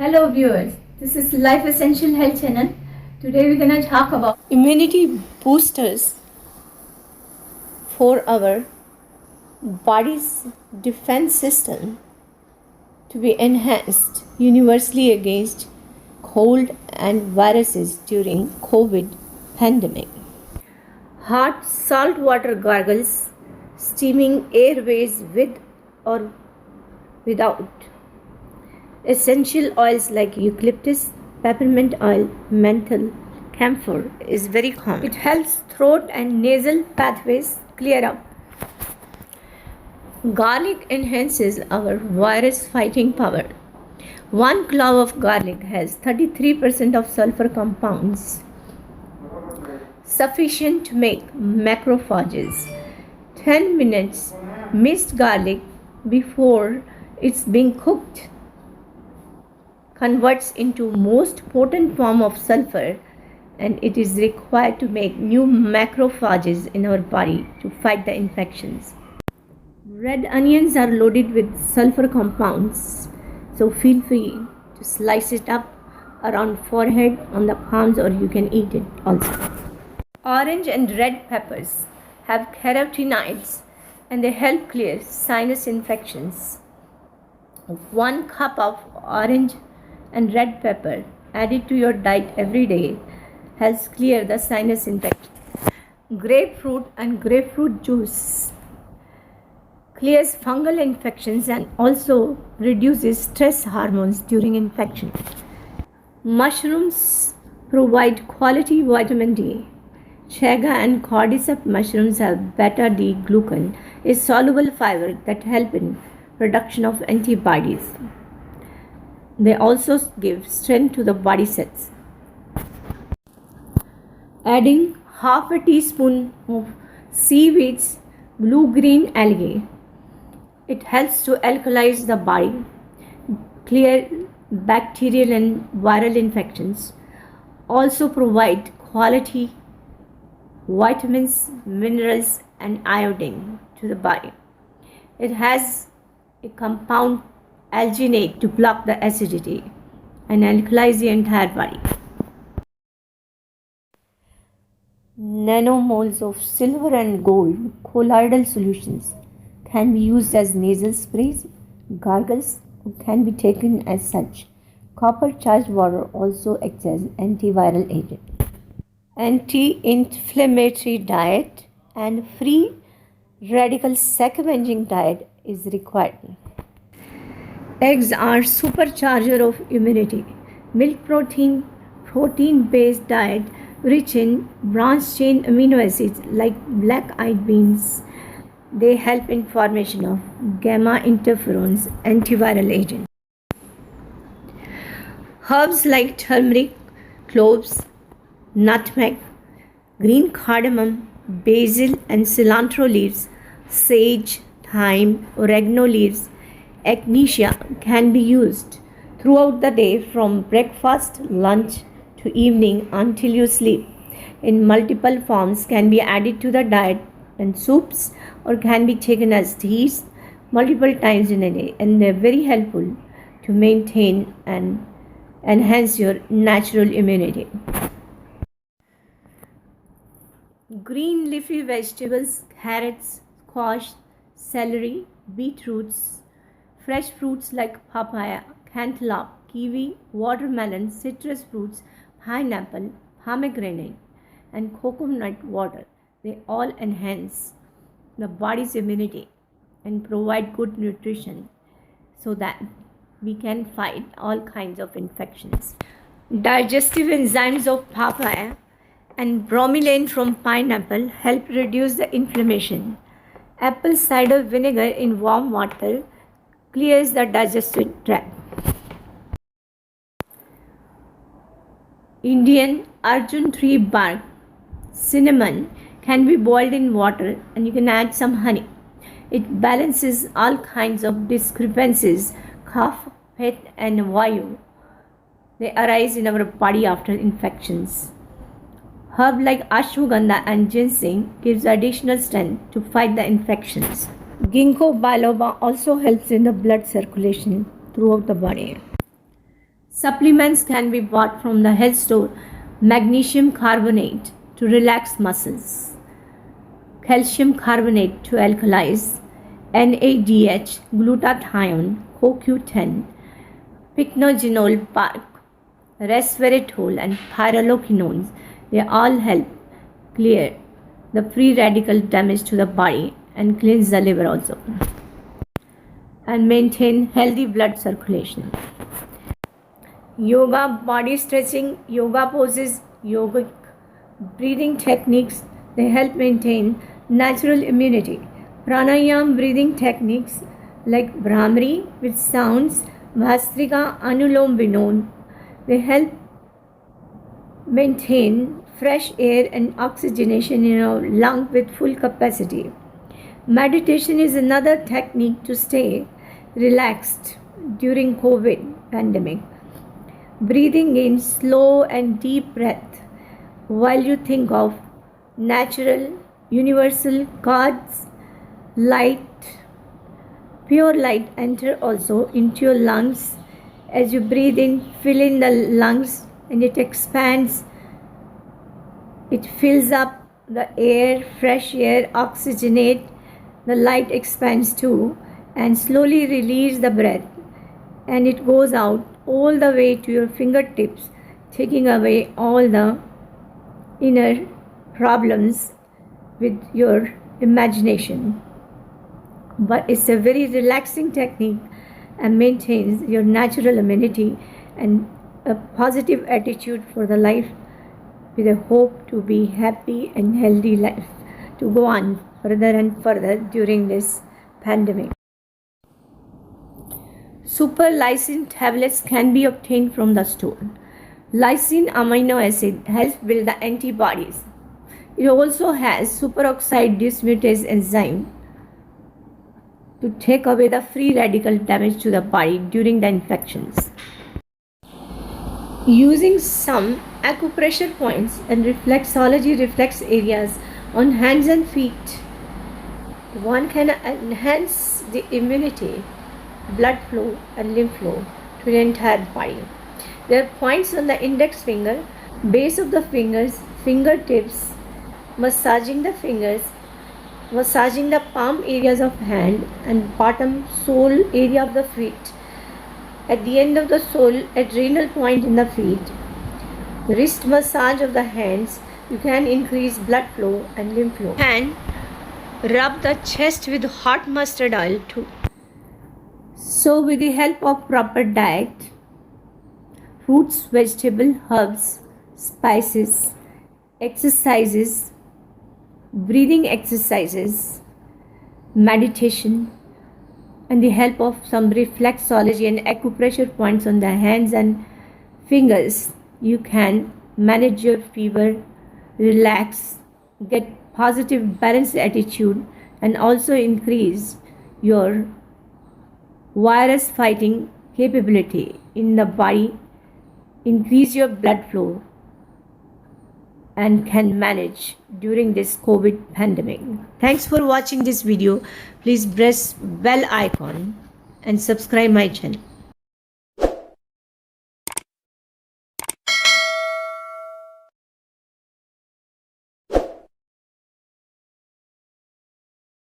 Hello viewers, this is Life Essential Health channel. Today we're gonna talk about immunity boosters for our body's defense system to be enhanced universally against cold and viruses during COVID pandemic. Hot salt water gargles, steaming airways with or without. Essential oils like eucalyptus, peppermint oil, menthol, camphor is very common. It helps throat and nasal pathways clear up. Garlic enhances our virus fighting power. 1 clove of garlic has 33% of sulfur compounds, sufficient to make macrophages. 10 minutes minced garlic before it's being cooked converts into most potent form of sulfur, and it is required to make new macrophages in our body to fight the infections. Red onions are loaded with sulfur compounds, so feel free to slice it up around forehead, on the palms, or you can eat it also. Orange and red peppers have carotenoids and they help clear sinus infections. 1 cup of orange and red pepper added to your diet every day helps clear the sinus infection. Grapefruit and grapefruit juice clears fungal infections and also reduces stress hormones during infection. Mushrooms provide quality vitamin D. Chaga and cordyceps mushrooms have beta-D-glucan, a soluble fiber that helps in production of antibodies. They also give strength to the body cells. Adding half a teaspoon of seaweed's blue-green algae, it helps to alkalize the body, clear bacterial and viral infections, also provide quality vitamins, minerals and iodine to the body. It has a compound alginate to block the acidity and alkalize the entire body. Nanomoles of silver and gold colloidal solutions can be used as nasal sprays, gargles, or can be taken as such. Copper charged water also acts as antiviral agent. Anti-inflammatory diet and free radical scavenging diet is required. Eggs are supercharger of immunity. Milk protein-based diet rich in branched-chain amino acids like black-eyed beans. They help in formation of gamma interferons, antiviral agent. Herbs like turmeric, cloves, nutmeg, green cardamom, basil and cilantro leaves, sage, thyme, oregano leaves, echinacea can be used throughout the day from breakfast, lunch to evening until you sleep. In multiple forms can be added to the diet and soups or can be taken as teas multiple times in a day, and they're very helpful to maintain and enhance your natural immunity. Green leafy vegetables, carrots, squash, celery, beetroots, fresh fruits like papaya, cantaloupe, kiwi, watermelon, citrus fruits, pineapple, pomegranate, and coconut water. They all enhance the body's immunity and provide good nutrition so that we can fight all kinds of infections. Digestive enzymes of papaya and bromelain from pineapple help reduce the inflammation. Apple cider vinegar in warm water clears the digestive tract. Indian Arjun tree bark, cinnamon can be boiled in water and you can add some honey. It balances all kinds of discrepancies, cough, pitta and vayu. They arise in our body after infections. Herb like ashwagandha and ginseng gives additional strength to fight the infections. Ginkgo biloba also helps in the blood circulation throughout the body. Supplements can be bought from the health store. Magnesium carbonate to relax muscles, calcium carbonate to alkalize, NADH, glutathione, CoQ10, pycnogenol bark, resveratrol, and pyrroloquinones. They all help clear the free radical damage to the body and cleanse the liver also, and maintain healthy blood circulation. Yoga, body stretching, yoga poses, yogic breathing techniques, they help maintain natural immunity. Pranayam breathing techniques like Brahmari, which sounds Bhastrika, Anulom Vilom, they help maintain fresh air and oxygenation in our lung with full capacity. Meditation is another technique to stay relaxed during COVID pandemic. Breathing in slow and deep breath while you think of natural, universal God's light, pure light enter also into your lungs. As you breathe in, fill in the lungs and it expands. It fills up the air, fresh air, oxygenate. The light expands too, and slowly release the breath, and it goes out all the way to your fingertips, taking away all the inner problems with your imagination. But it's a very relaxing technique and maintains your natural immunity and a positive attitude for the life, with a hope to be happy and healthy life, to go on further and further during this pandemic. Super lysine tablets can be obtained from the store. Lysine amino acid helps build the antibodies. It also has superoxide dismutase enzyme to take away the free radical damage to the body during the infections. Using some acupressure points and reflexology reflex areas on hands and feet, one can enhance the immunity, blood flow and lymph flow to the entire body. There are points on the index finger, base of the fingers, fingertips, massaging the fingers, massaging the palm areas of hand and bottom sole area of the feet. At the end of the sole, adrenal point in the feet, wrist massage of the hands, you can increase blood flow and lymph flow. And rub the chest with hot mustard oil too. So with the help of proper diet, fruits, vegetables, herbs, spices, exercises, breathing exercises, meditation, and the help of some reflexology and acupressure points on the hands and fingers, you can manage your fever, relax, get positive balanced attitude, and also increase your virus fighting capability in the body, increase your blood flow, and can manage during this COVID pandemic. Thanks for watching this video. Please press bell icon and subscribe my channel.